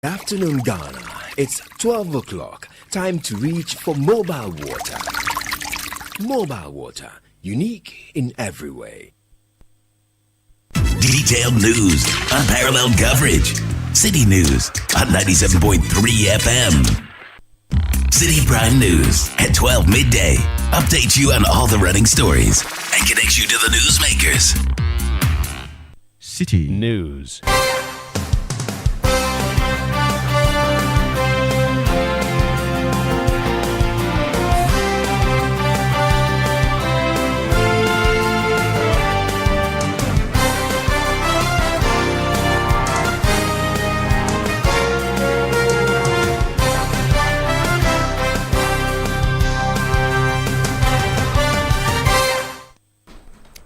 Afternoon Ghana, it's 12 o'clock. Time to reach for mobile water. Mobile water, unique in every way. Detailed news, unparalleled coverage. Citi News on 97.3 FM. Citi Prime News at 12 midday. Updates you on all the running stories and connects you to the newsmakers. Citi News.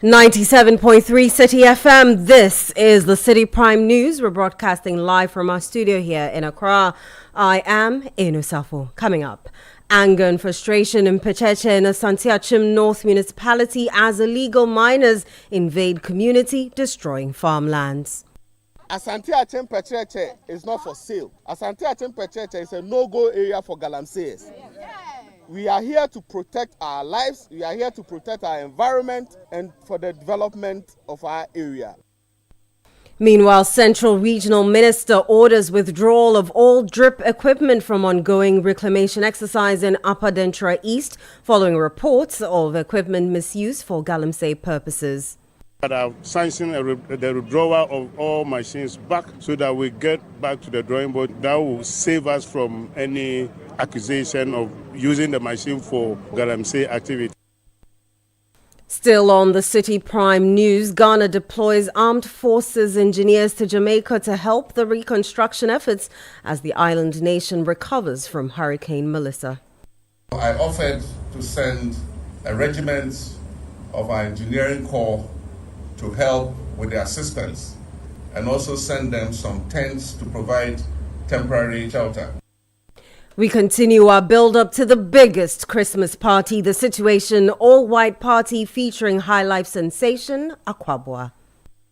.3 City FM. This is the Citi Prime News. We're broadcasting live from our studio here in Accra. I am Inusafo. Coming up, anger and frustration in Pecheche in Asante Achim North Municipality as illegal miners invade community, destroying farmlands. Asante Achim Pecheche is not for sale. Asante Achim Pecheche is a no-go area for galamsees. We are here to protect our lives, we are here to protect our environment and for the development of our area. Meanwhile, Central Regional Minister orders withdrawal of all drip equipment from ongoing reclamation exercise in Upper Dentra East following reports of equipment misuse for galamsey purposes. I've sanctioned the withdrawal of all machines back so that we get back to the drawing board. That will save us from any accusation of using the machine for galamsey activity. Still on the Citi Prime News, Ghana deploys armed forces engineers to Jamaica to help the reconstruction efforts as the island nation recovers from Hurricane Melissa. I offered to send a regiment of our engineering corps to help with the assistance and also send them some tents to provide temporary shelter. We continue our build-up to the biggest Christmas party, the Situation all-white party featuring high life sensation, Akwabwa.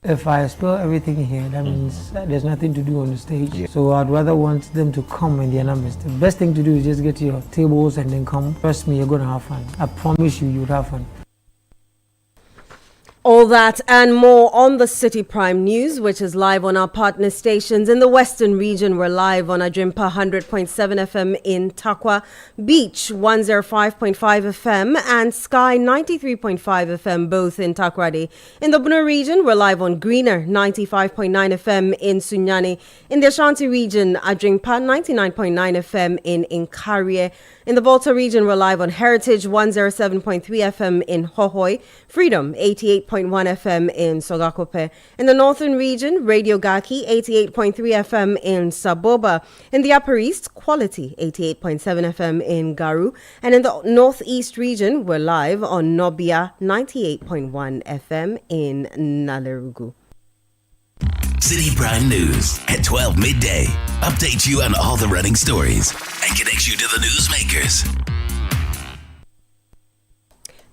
If I spill everything here, that means there's nothing to do on the stage. Yeah. So I'd rather want them to come in their numbers. The best thing to do is just get to your tables and then come. Trust me, you're going to have fun. I promise you, you'll have fun. All that and more on the Citi Prime News, which is live on our partner stations. In the Western region, we're live on Adrimpa 100.7 FM in Takwa, Beach 105.5 FM and Sky 93.5 FM, both in Takrady. In the Bono region, we're live on Greener 95.9 FM in Sunyani. In the Ashanti region, Adrimpa 99.9 FM in Inkarie. In the Volta region, we're live on Heritage 107.3 FM in Hohoi, Freedom 88.1 FM in Sogakope. In the Northern region, Radio Gaki 88.3 FM in Saboba. In the Upper East, Quality 88.7 FM in Garu. And in the Northeast region, we're live on Nobia 98.1 FM in Nalerugu. Citi Prime News at 12 midday. Updates you on all the running stories and connects you to the newsmakers.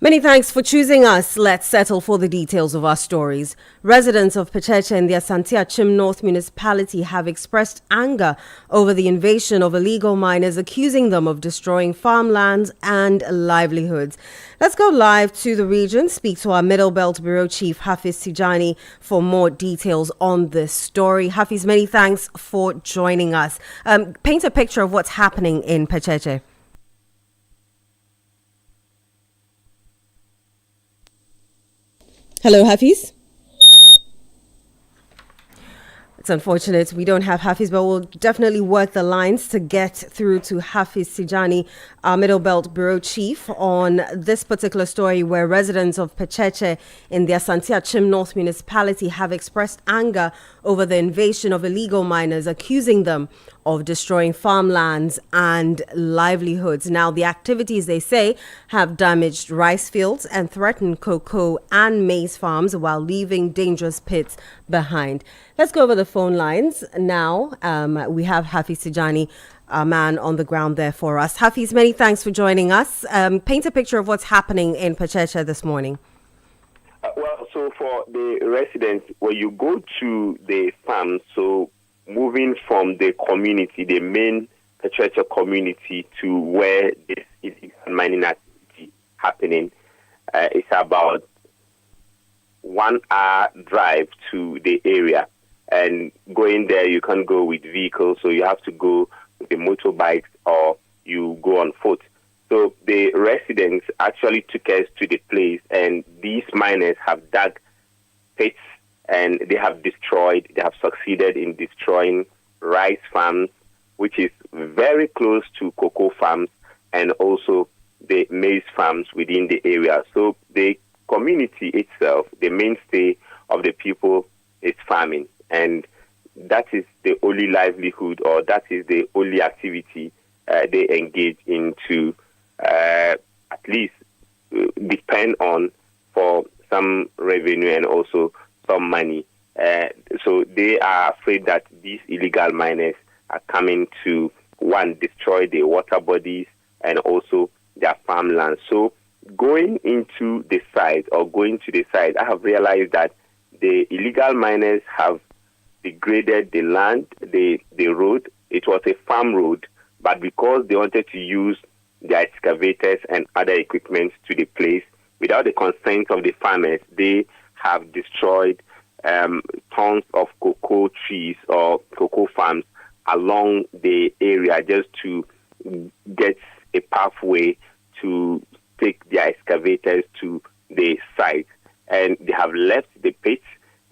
Many thanks for choosing us. Let's settle for the details of our stories. Residents of Pecheche in the Asante Achim North Municipality have expressed anger over the invasion of illegal miners, accusing them of destroying farmlands and livelihoods. Let's go live to the region, speak to our Middle Belt Bureau Chief Hafiz Tijani for more details on this story. Hafiz, many thanks for joining us. Paint a picture of what's happening in Pecheche. Hello, Hafiz. It's unfortunate we don't have Hafiz, but we'll definitely work the lines to get through to Hafiz Tijani, our Middle Belt Bureau Chief, on this particular story where residents of Pecheche in the Asante Achim North Municipality have expressed anger over the invasion of illegal miners, accusing them of destroying farmlands and livelihoods. Now, the activities, they say, have damaged rice fields and threatened cocoa and maize farms while leaving dangerous pits behind. Let's go over the phone lines now. We have Hafiz Tijani, a man on the ground there for us. Hafiz, many thanks for joining us. Paint a picture of what's happening in Pecheche this morning. Well, so for the residents, when you go to the farm, so moving from the community, the main Pecheche community, to where this illegal mining activity happening. It's about 1 hour drive to the area. And going there, you can't go with vehicles, so you have to go with the motorbikes or you go on foot. So the residents actually took us to the place, and these miners have dug pits and they have succeeded in destroying rice farms, which is very close to cocoa farms, and also the maize farms within the area. So the community itself, the mainstay of the people is farming, and that is the only livelihood, or that is the only activity they engage in to at least depend on for some revenue and also some money. So they are afraid that these illegal miners are coming to, one, destroy the water bodies and also their farmland. So going to the site, I have realized that the illegal miners have degraded the land, the road. It was a farm road, but because they wanted to use their excavators and other equipment to the place without the consent of the farmers, they have destroyed tons of cocoa trees or cocoa farms along the area just to get a pathway to take their excavators to the site. And they have left the pits,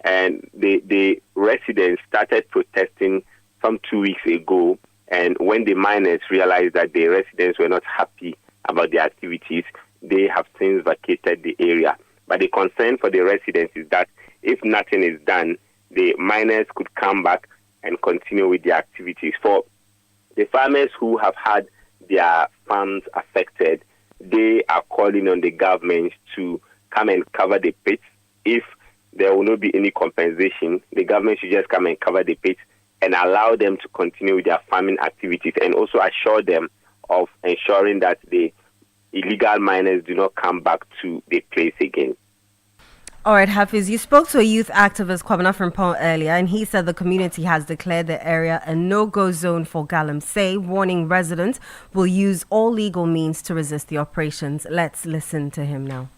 and the residents started protesting some 2 weeks ago. And when the miners realized that the residents were not happy about the activities, they have since vacated the area. But the concern for the residents is that if nothing is done, the miners could come back and continue with their activities. For the farmers who have had their farms affected, they are calling on the government to come and cover the pits. If there will not be any compensation, the government should just come and cover the pits and allow them to continue with their farming activities, and also assure them of ensuring that the illegal miners do not come back to the place again. All right, Hafiz, you spoke to a youth activist, Kwabena Frimpong, earlier, and he said the community has declared the area a no-go zone for Galamsey, warning residents will use all legal means to resist the operations. Let's listen to him now.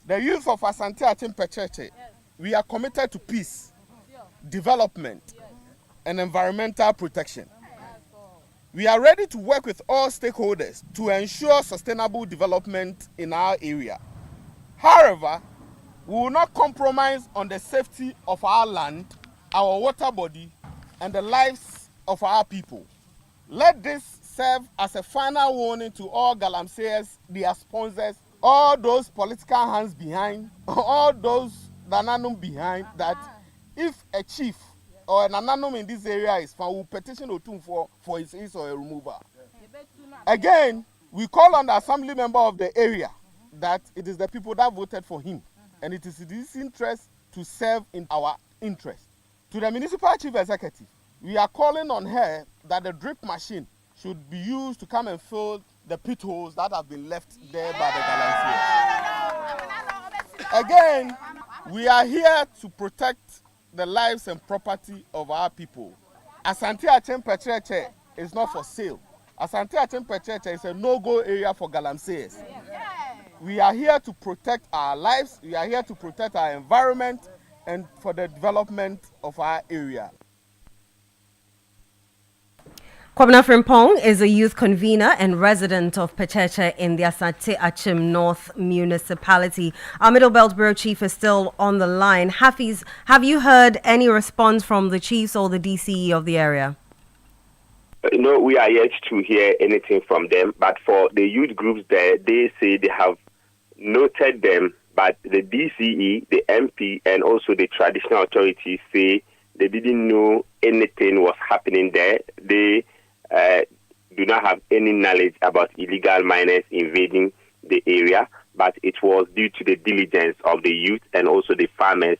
The youth of Asante Atim Pecheche, we are committed to peace, development, and environmental protection. We are ready to work with all stakeholders to ensure sustainable development in our area. However, we will not compromise on the safety of our land, our water body, and the lives of our people. Let this serve as a final warning to all Galamseyers, their sponsors, all those political hands behind, all those Nananum behind, that if a chief or an Nananum in this area is found, will petition Otum for his or a removal. Again, we call on the assembly member of the area that it is the people that voted for him, and it is in his interest to serve in our interest. To the municipal chief executive, we are calling on her that the drip machine should be used to come and fill the pit holes that have been left there by the Galamseyers. Again, we are here to protect the lives and property of our people. Asante Atim Pecheche is not for sale. Asante Atim Pecheche is a no-go area for Galamseyers. We are here to protect our lives, we are here to protect our environment, and for the development of our area. Kwabena Frimpong is a youth convener and resident of Pecheche in the Asante Achim North municipality. Our Middle Belt Bureau Chief is still on the line. Hafiz, have you heard any response from the chiefs or the DCE of the area? No, we are yet to hear anything from them. But for the youth groups there, they say they have noted them, but the DCE, the MP, and also the traditional authorities say they didn't know anything was happening there. They do not have any knowledge about illegal miners invading the area, but it was due to the diligence of the youth and also the farmers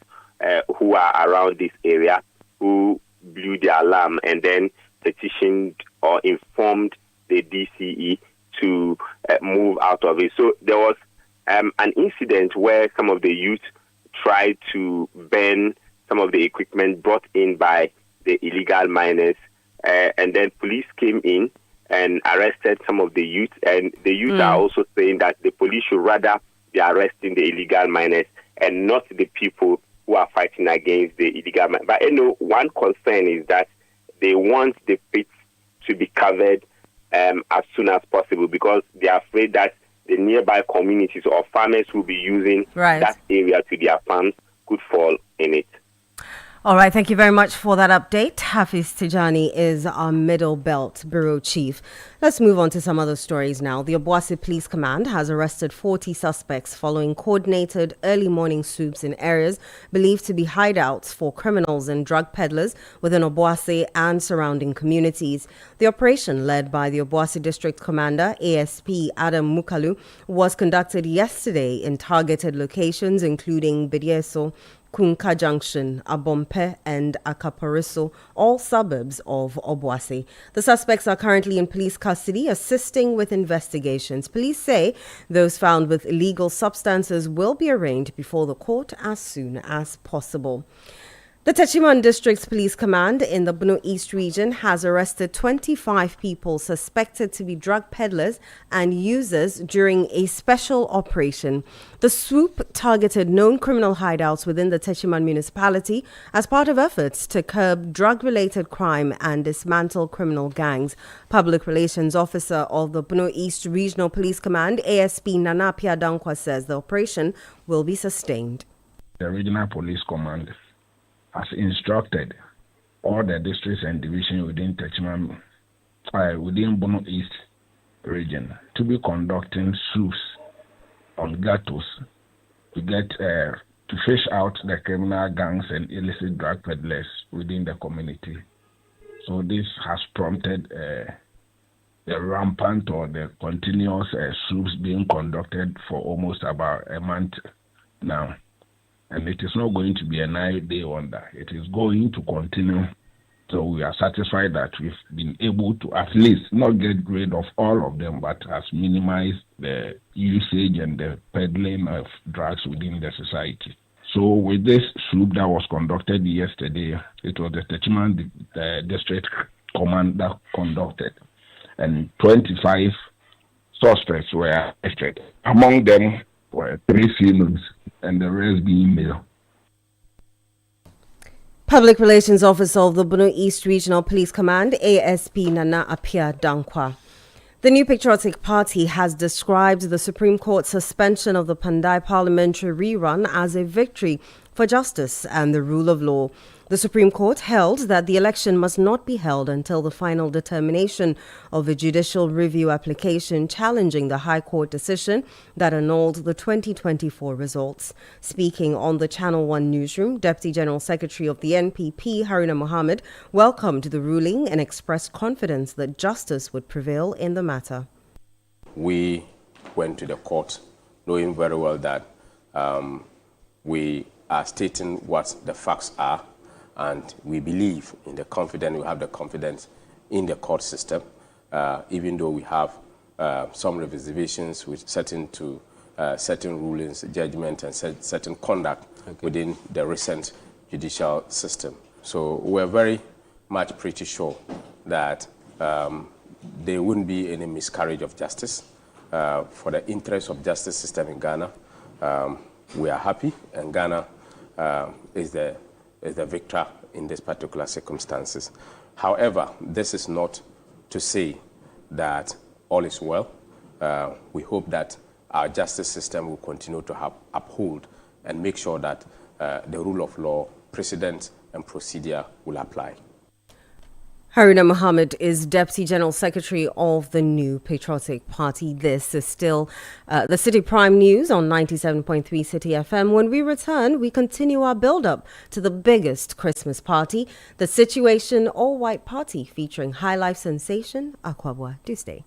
who are around this area who blew the alarm and then petitioned or informed the DCE to move out of it. So there was an incident where some of the youth tried to burn some of the equipment brought in by the illegal miners. And then police came in and arrested some of the youth. And the youth are also saying that the police should rather be arresting the illegal miners and not the people who are fighting against the illegal miners. But one concern is that they want the pits to be covered as soon as possible, because they are afraid that the nearby communities or farmers who will be using that area to their farms could fall in it. All right, thank you very much for that update. Hafiz Tijani is our Middle Belt Bureau Chief. Let's move on to some other stories now. The Obuasi Police Command has arrested 40 suspects following coordinated early morning swoops in areas believed to be hideouts for criminals and drug peddlers within Obuasi and surrounding communities. The operation, led by the Obuasi District Commander, ASP Adam Mukalu, was conducted yesterday in targeted locations including Bedieso, Kunka Junction, Abompe and Akapariso, all suburbs of Obuasi. The suspects are currently in police custody, assisting with investigations. Police say those found with illegal substances will be arraigned before the court as soon as possible. The Techiman District's Police Command in the Bono East region has arrested 25 people suspected to be drug peddlers and users during a special operation. The swoop targeted known criminal hideouts within the Techiman municipality as part of efforts to curb drug-related crime and dismantle criminal gangs. Public Relations Officer of the Bono East Regional Police Command, ASP Nanapia Dankwa, says the operation will be sustained. The Regional Police Command has instructed all the districts and divisions within Techiman, within Bono East region, to be conducting swoops on ghettos to get to fish out the criminal gangs and illicit drug peddlers within the community. So this has prompted the rampant or the continuous swoops being conducted for almost about a month now. And it is not going to be a 9-day wonder. It is going to continue. So we are satisfied that we've been able to at least not get rid of all of them, but has minimized the usage and the peddling of drugs within the society. So with this swoop that was conducted yesterday, it was the Techiman District Command that conducted, and 25 suspects were arrested. Among them were 3 females and the rest being male. Public Relations Officer of the Bono East Regional Police Command, ASP Nana Apia Dankwa. The New Patriotic Party has described the Supreme Court suspension of the Pandai parliamentary rerun as a victory for justice and the rule of law. The Supreme Court held that the election must not be held until the final determination of a judicial review application challenging the High Court decision that annulled the 2024 results. Speaking on the Channel 1 Newsroom, Deputy General Secretary of the NPP, Haruna Mohammed, welcomed the ruling and expressed confidence that justice would prevail in the matter. We went to the court knowing very well that we are stating what the facts are, and we believe in the confidence, we have the confidence in the court system, even though we have some reservations with certain rulings, judgment, and certain conduct within the recent judicial system. So we're very much pretty sure that there wouldn't be any miscarriage of justice. For the interest of justice system in Ghana, we are happy, and Ghana is the victor in these particular circumstances. However, this is not to say that all is well. We hope that our justice system will continue to uphold and make sure that the rule of law, precedent, and procedure will apply. Haruna Mohammed is Deputy General Secretary of the New Patriotic Party. This is still the City Prime News on 97.3 Citi FM. When we return, we continue our build-up to the biggest Christmas party, the Situation All-White Party, featuring high-life sensation Akwabwa. Do stay.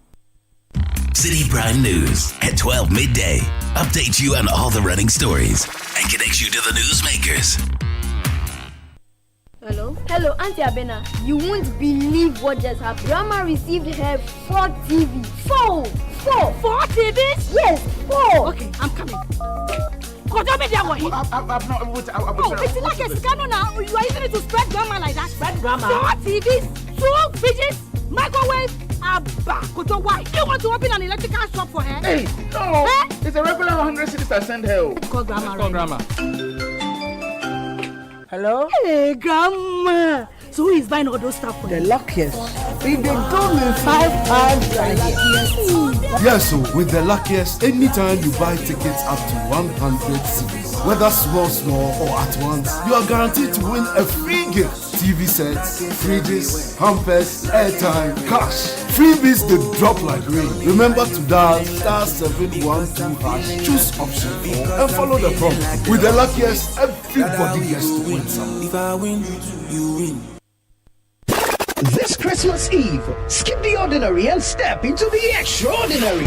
City Prime News at 12 midday. Updates you on all the running stories and connects you to the newsmakers. Hello, Auntie Abena. You won't believe what just happened. Grandma received her 4 TV. 4 TVs? Yes, 4. Okay, I'm coming. It's like a scandal now. You are using it to spread drama like that. Spread drama? 4 TVs, 2 fridges, microwave, Abba. Why? You want to open an electrical shop for her? Hey, no. Eh? It's a regular 100 cities I send her. Call grandma. Call grandma. Hello? Hey, grandma. So who is buying all those stuff for the luckiest? We did go with 5 times the luckiest. Yes, so with the luckiest, anytime you buy tickets up to 100 cities, whether small or at once, you are guaranteed to win a free gift. TV sets, fridges, hampers, airtime, cash. Freebies they drop like rain. Remember to dial *712#, choose option 4 and follow the prompt. With the luckiest, everybody gets to win something. If I win, you win. This Christmas Eve, skip the ordinary and step into the extraordinary.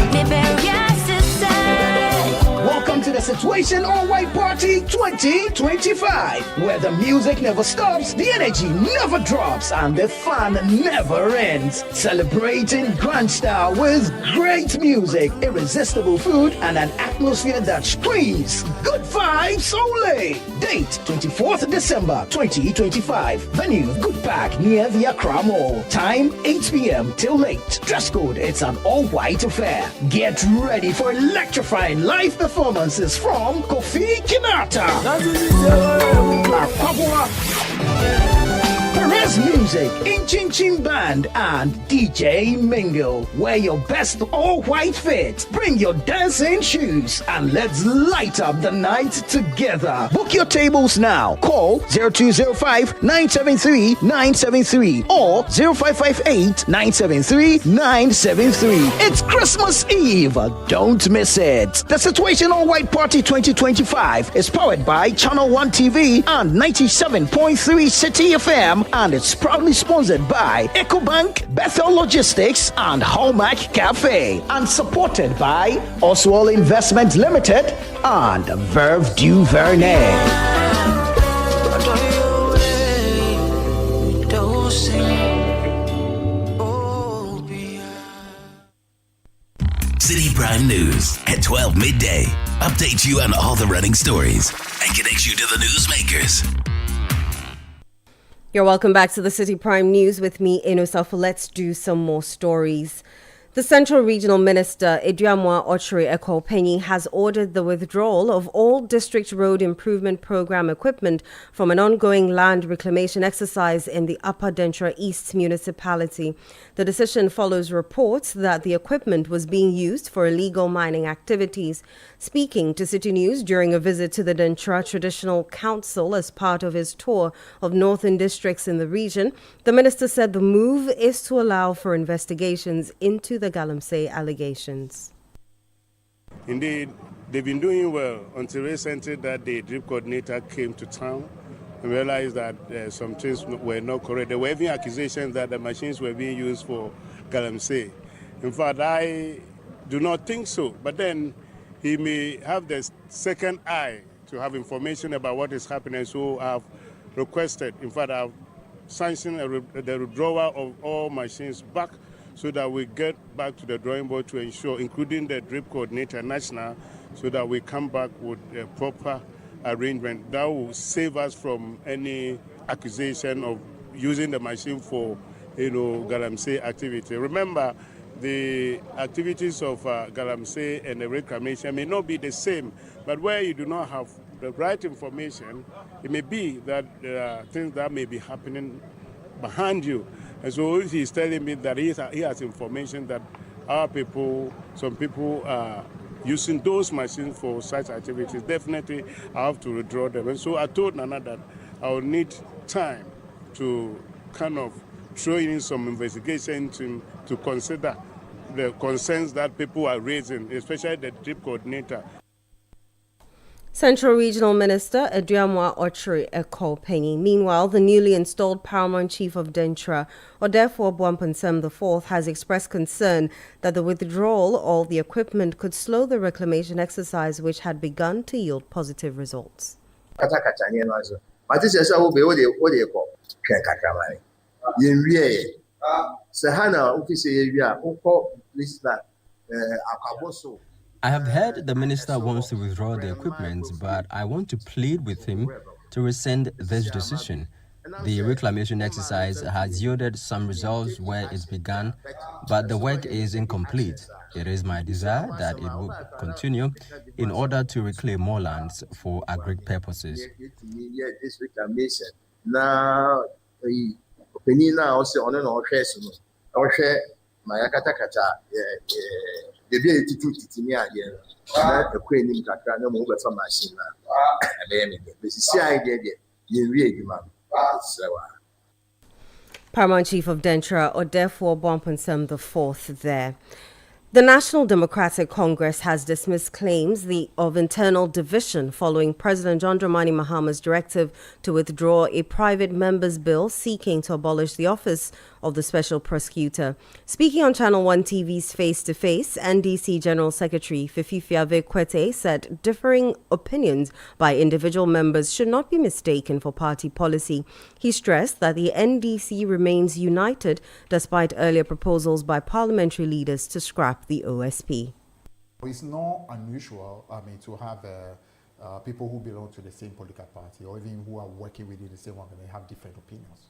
Welcome to the Situation All White Party 2025, where the music never stops, the energy never drops, and the fun never ends. Celebrating grand style with great music, irresistible food, and an atmosphere that screams good vibes only. Date 24th December 2025. Venue Good Park near the Accra Mall. Time 8 p.m. till late. Dress code, it's an all-white affair. Get ready for electrifying live performances from Kofi Kinata, Perez Music, Inchin Chin Band, and DJ Mingle. Wear your best all-white fit. Bring your dancing shoes and let's light up the night together. Book your tables now. Call 0205-973-973 or 0558-973-973. It's Christmas Eve. Don't miss it. The Situation All White Party 2025 is powered by Channel 1 TV and 97.3 Citi FM, and it's proudly sponsored by EcoBank, Bethel Logistics, and Hallmark Cafe, and supported by Oswald Investment Limited and Verve du Vernet. Citi Prime News at 12 midday. Update you on all the running stories and connect you to the newsmakers. You're welcome back to the Citi Prime News with me, Enosafu. Let's do some more stories. The Central Regional Minister, Iduamwa Ochre Ekopenyi, has ordered the withdrawal of all District Road Improvement Program equipment from an ongoing land reclamation exercise in the Upper Dentra East municipality. The decision follows reports that the equipment was being used for illegal mining activities. Speaking to Citi News during a visit to the Dentra Traditional Council as part of his tour of northern districts in the region, the minister said the move is to allow for investigations into the Galamsey allegations. Indeed, they've been doing well until recently that the drip coordinator came to town and realized that some things were not correct. There were even accusations that the machines were being used for Galamsey. In fact, I do not think so. But then he may have the second eye to have information about what is happening. So I've requested, in fact, I've sanctioned the withdrawal of all machines back so that we get back to the drawing board to ensure, including the drip coordinator national, so that we come back with a proper arrangement that will save us from any accusation of using the machine for, Galamsey activity. Remember, the activities of Galamsey and the reclamation may not be the same, but where you do not have the right information, it may be that there are things that may be happening behind you. And so he's telling me that he has information that some people are using those machines for such activities. Definitely, I have to withdraw them. And so I told Nana that I will need time to kind of throw in some investigation to consider the concerns that people are raising, especially the drip coordinator. Central Regional Minister Iduamwa Ochre Ekopenyi. Meanwhile, the newly installed Paramount Chief of Dentra, Odefo Bwampansem IV, has expressed concern that the withdrawal of the equipment could slow the reclamation exercise, which had begun to yield positive results. I have heard the minister wants to withdraw the equipment, but I want to plead with him to rescind this decision. The reclamation exercise has yielded some results where it began, but the work is incomplete. It is my desire that it will continue in order to reclaim more lands for agri purposes. This reclamation now, opinion now also on an share my kata the ability to teach me again. The queen in Kakana over from machine. This is the idea. You read, man. Paramount Chief of Dentra, Odefo Bompensem IV there. The National Democratic Congress has dismissed claims of internal division following President John Dramani Mahama's directive to withdraw a private member's bill seeking to abolish the office of the Special Prosecutor. Speaking on Channel 1 TV's Face to Face, NDC General Secretary Fifi Fiave Kwete said differing opinions by individual members should not be mistaken for party policy. He stressed that the NDC remains united despite earlier proposals by parliamentary leaders to scrap the OSP. It's not unusual, to have people who belong to the same political party or even who are working within the same one and they have different opinions.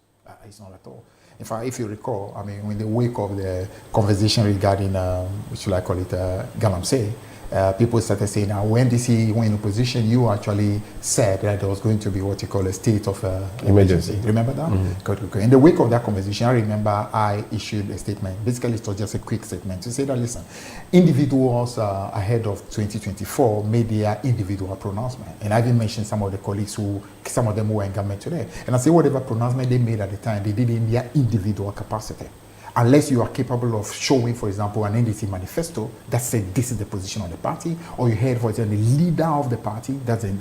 It's not at all. In fact, if you recall, in the wake of the conversation regarding, what should I call it, Galamsey, people started saying, now when DC went in opposition, you actually said that there was going to be what you call a state of emergency. Remember that? Mm-hmm. In the wake of that conversation, I remember I issued a statement. Basically, it was just a quick statement to say that, listen, individuals ahead of 2024 made their individual pronouncement. And I even mentioned some of the colleagues some of them were in government today. And I say whatever pronouncement they made at the time, they did in their individual capacity. Unless you are capable of showing, for example, an NDC manifesto that said this is the position of the party, or you heard, for example, the leader of the party, then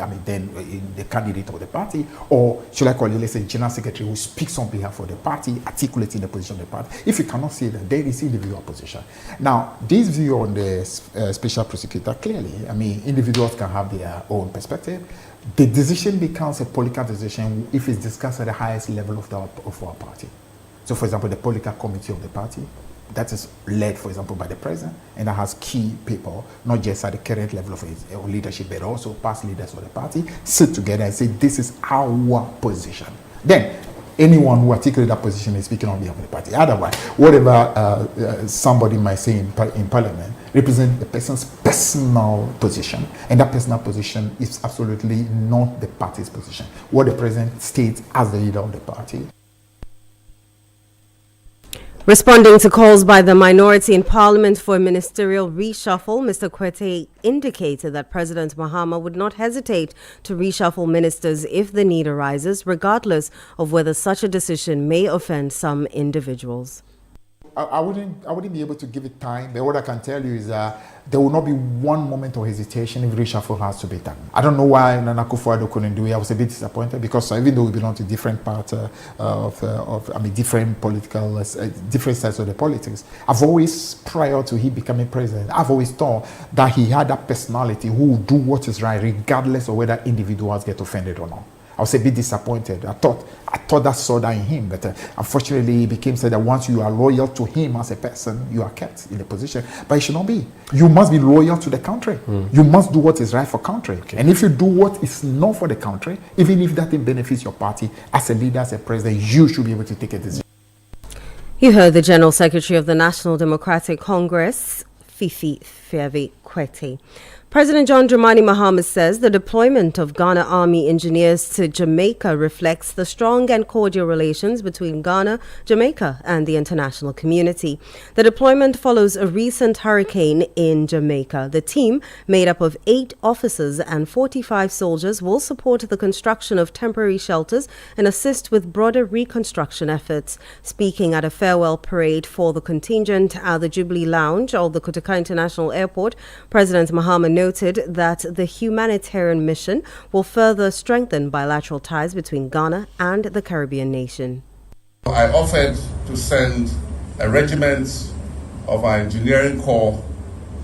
the candidate of the party, or should I call it, let's say, general secretary who speaks on behalf of the party, articulating the position of the party. If you cannot say that, there is individual position. Now, this view on the special prosecutor, clearly, individuals can have their own perspective. The decision becomes a political decision if it's discussed at the highest level of our party. So, for example, the political committee of the party, that is led, for example, by the president, and that has key people, not just at the current level of his leadership, but also past leaders of the party, sit together and say, this is our position. Then, anyone who articulates that position is speaking on behalf of the party. Otherwise, whatever somebody might say in parliament represents the person's personal position, and that personal position is absolutely not the party's position. What the president states as the leader of the party. Responding to calls by the minority in Parliament for a ministerial reshuffle, Mr. Kwete indicated that President Mahama would not hesitate to reshuffle ministers if the need arises, regardless of whether such a decision may offend some individuals. I wouldn't be able to give it time, but what I can tell you is that there will not be one moment of hesitation if reshuffle has to be done. I don't know why Nana Akufo-Addo couldn't do it. I was a bit disappointed because even though we belong to different parts different political, different sides of the politics, I've always, prior to he becoming president, I've always thought that he had that personality who will do what is right, regardless of whether individuals get offended or not. I was a bit disappointed. I thought that saw that in him, but unfortunately it became said that once you are loyal to him as a person, you are kept in the position. But it should not be. You must be loyal to the country. You must do what is right for country. Okay. And if you do what is not for the country, even if that benefits your party, as a leader, as a president, you should be able to take a decision. You heard the General Secretary of the National Democratic Congress, Fifi Fiave Kwete. President John Dramani Mahama says the deployment of Ghana Army engineers to Jamaica reflects the strong and cordial relations between Ghana, Jamaica, and the international community. The deployment follows a recent hurricane in Jamaica. The team, made up of 8 officers and 45 soldiers, will support the construction of temporary shelters and assist with broader reconstruction efforts. Speaking at a farewell parade for the contingent at the Jubilee Lounge of the Kotoka International Airport, President Mahama noted that the humanitarian mission will further strengthen bilateral ties between Ghana and the Caribbean nation. I offered to send a regiment of our engineering corps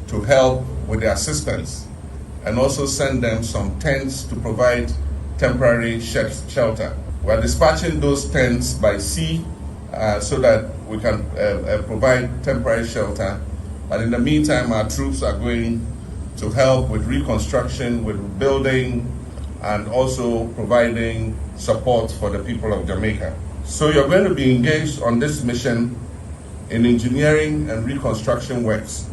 to help with the assistance and also send them some tents to provide temporary shelter. We are dispatching those tents by sea so that we can provide temporary shelter. But in the meantime, our troops are going to help with reconstruction, with building, and also providing support for the people of Jamaica. So you're going to be engaged on this mission in engineering and reconstruction works.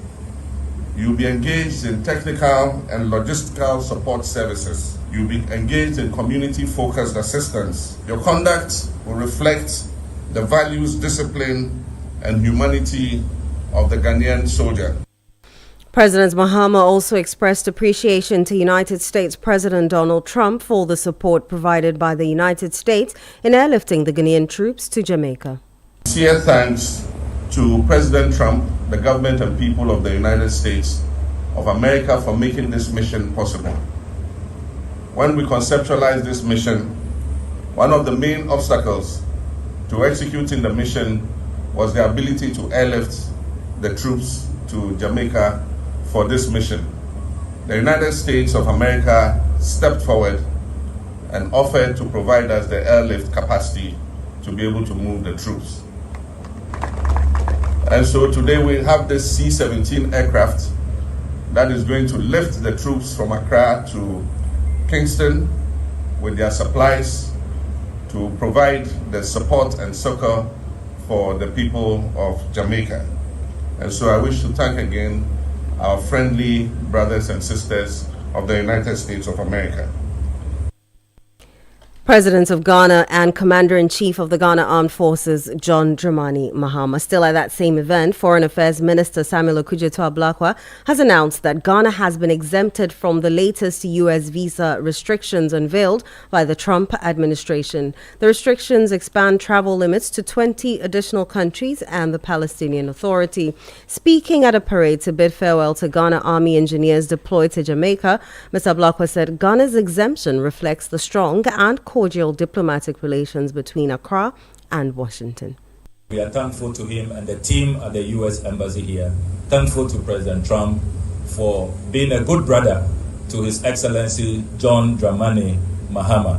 You'll be engaged in technical and logistical support services. You'll be engaged in community-focused assistance. Your conduct will reflect the values, discipline, and humanity of the Ghanaian soldier. President Mahama also expressed appreciation to United States President Donald Trump for the support provided by the United States in airlifting the Ghanaian troops to Jamaica. Sincere thanks to President Trump, the government and people of the United States of America for making this mission possible. When we conceptualized this mission, one of the main obstacles to executing the mission was the ability to airlift the troops to Jamaica for this mission. The United States of America stepped forward and offered to provide us the airlift capacity to be able to move the troops. And so today we have this C-17 aircraft that is going to lift the troops from Accra to Kingston with their supplies to provide the support and succor for the people of Jamaica. And so I wish to thank again our friendly brothers and sisters of the United States of America. President of Ghana and Commander-in-Chief of the Ghana Armed Forces, John Dramani Mahama. Still at that same event, Foreign Affairs Minister Samuel Okudzeto-Ablakwa has announced that Ghana has been exempted from the latest U.S. visa restrictions unveiled by the Trump administration. The restrictions expand travel limits to 20 additional countries and the Palestinian Authority. Speaking at a parade to bid farewell to Ghana Army engineers deployed to Jamaica, Mr. Ablakwa said Ghana's exemption reflects the strong and cordial diplomatic relations between Accra and Washington. We are thankful to him and the team at the U.S. Embassy here. Thankful to President Trump for being a good brother to His Excellency John Dramani Mahama.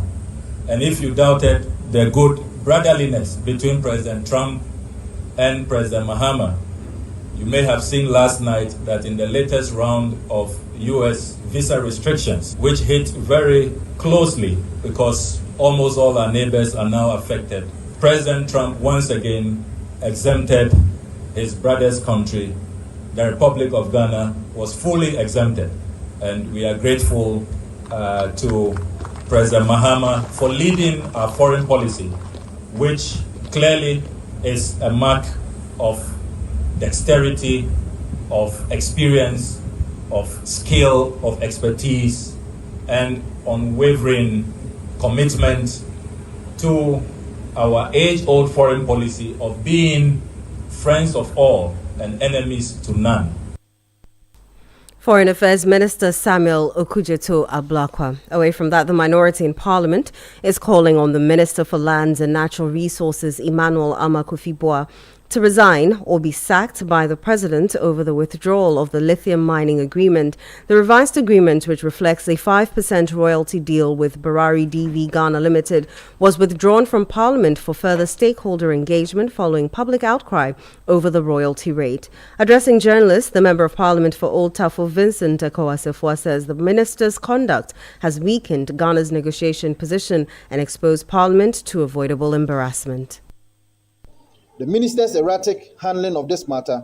And if you doubted the good brotherliness between President Trump and President Mahama, you may have seen last night that in the latest round of U.S. visa restrictions, which hit very closely because almost all our neighbors are now affected, President Trump once again exempted his brother's country. The Republic of Ghana was fully exempted. And we are grateful to President Mahama for leading our foreign policy, which clearly is a mark of dexterity, of experience, of skill, of expertise, and unwavering commitment to our age-old foreign policy of being friends of all and enemies to none. Foreign Affairs Minister Samuel Okudzeto-Ablakwa. Away from that, the minority in Parliament is calling on the Minister for Lands and Natural Resources, Emmanuel Amakofi-Boa, to resign or be sacked by the President over the withdrawal of the lithium mining agreement. The revised agreement, which reflects a 5% royalty deal with Barari DV Ghana Limited, was withdrawn from Parliament for further stakeholder engagement following public outcry over the royalty rate. Addressing journalists, the Member of Parliament for Old Tafo, Vincent Akowasefua, says the Minister's conduct has weakened Ghana's negotiation position and exposed Parliament to avoidable embarrassment. The minister's erratic handling of this matter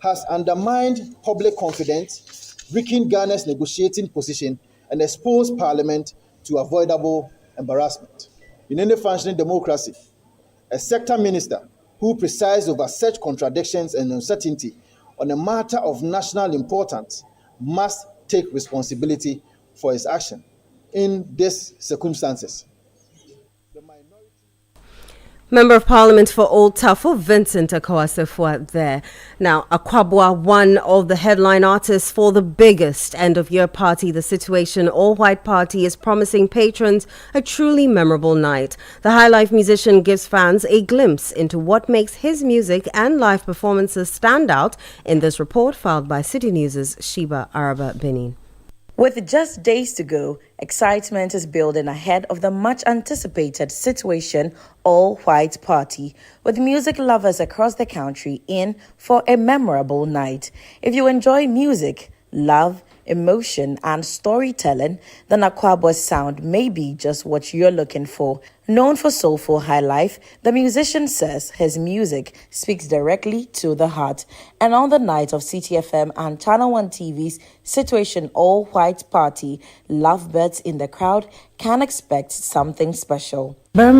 has undermined public confidence, weakened Ghana's negotiating position, and exposed Parliament to avoidable embarrassment. In any functioning democracy, a sector minister who presides over such contradictions and uncertainty on a matter of national importance must take responsibility for his action in these circumstances. Member of Parliament for Old Tafo, Vincent Akowasefua there. Now, Akwabwa, one of the headline artists for the biggest end-of-year party, the Situation All-White Party, is promising patrons a truly memorable night. The High Life musician gives fans a glimpse into what makes his music and live performances stand out in this report filed by Citi News' Sheba Araba Benin. With just days to go, excitement is building ahead of the much-anticipated Situation All-White Party, with music lovers across the country in for a memorable night. If you enjoy music, love, emotion, and storytelling, then Akwaboah's sound may be just what you're looking for. Known for soulful high life, the musician says his music speaks directly to the heart. And on the night of Citi FM and Channel 1 TV's Situation All-White Party, lovebirds in the crowd can expect something special. No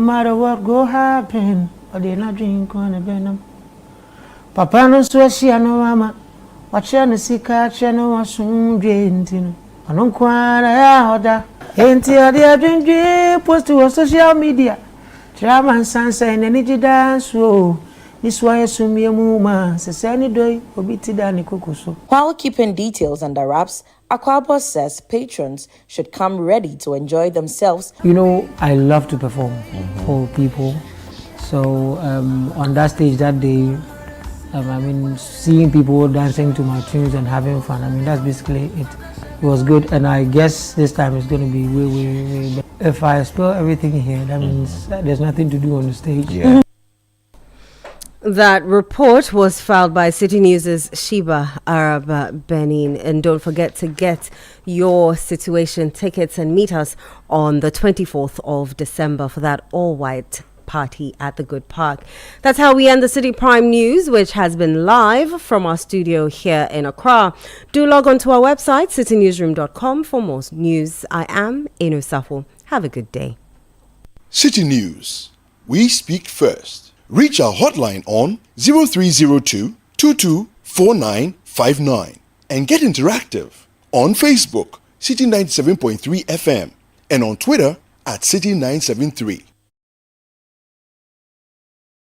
matter what go happen, or they not drink on a venom. Papa no sweaty and no mama. Watch and see catch and no soon drained. I don't quite order. Ain't here they drink post to social media. Drama and sunset and energy dance. Whoa. This why assume me a muma, says any day, or be tidani kukuso. While keeping details under wraps, Akwaboah says patrons should come ready to enjoy themselves. You know, I love to perform for people. So on that stage that day, seeing people dancing to my tunes and having fun, that's basically it. It was good, and I guess this time it's going to be way better. If I spill everything here, that means there's nothing to do on the stage. Yeah. That report was filed by Citi News' Sheba Arab Benin. And don't forget to get your situation tickets and meet us on the 24th of December for that all-white party at the Good Park. That's how we end the Citi Prime News, which has been live from our studio here in Accra. Do log on to our website, citinewsroom.com, for more news. I am Enu Safo. Have a good day. Citi News. We speak first. Reach our hotline on 0302 224959 and get interactive on Facebook, Citi 97.3 FM, and on Twitter at Citi 973.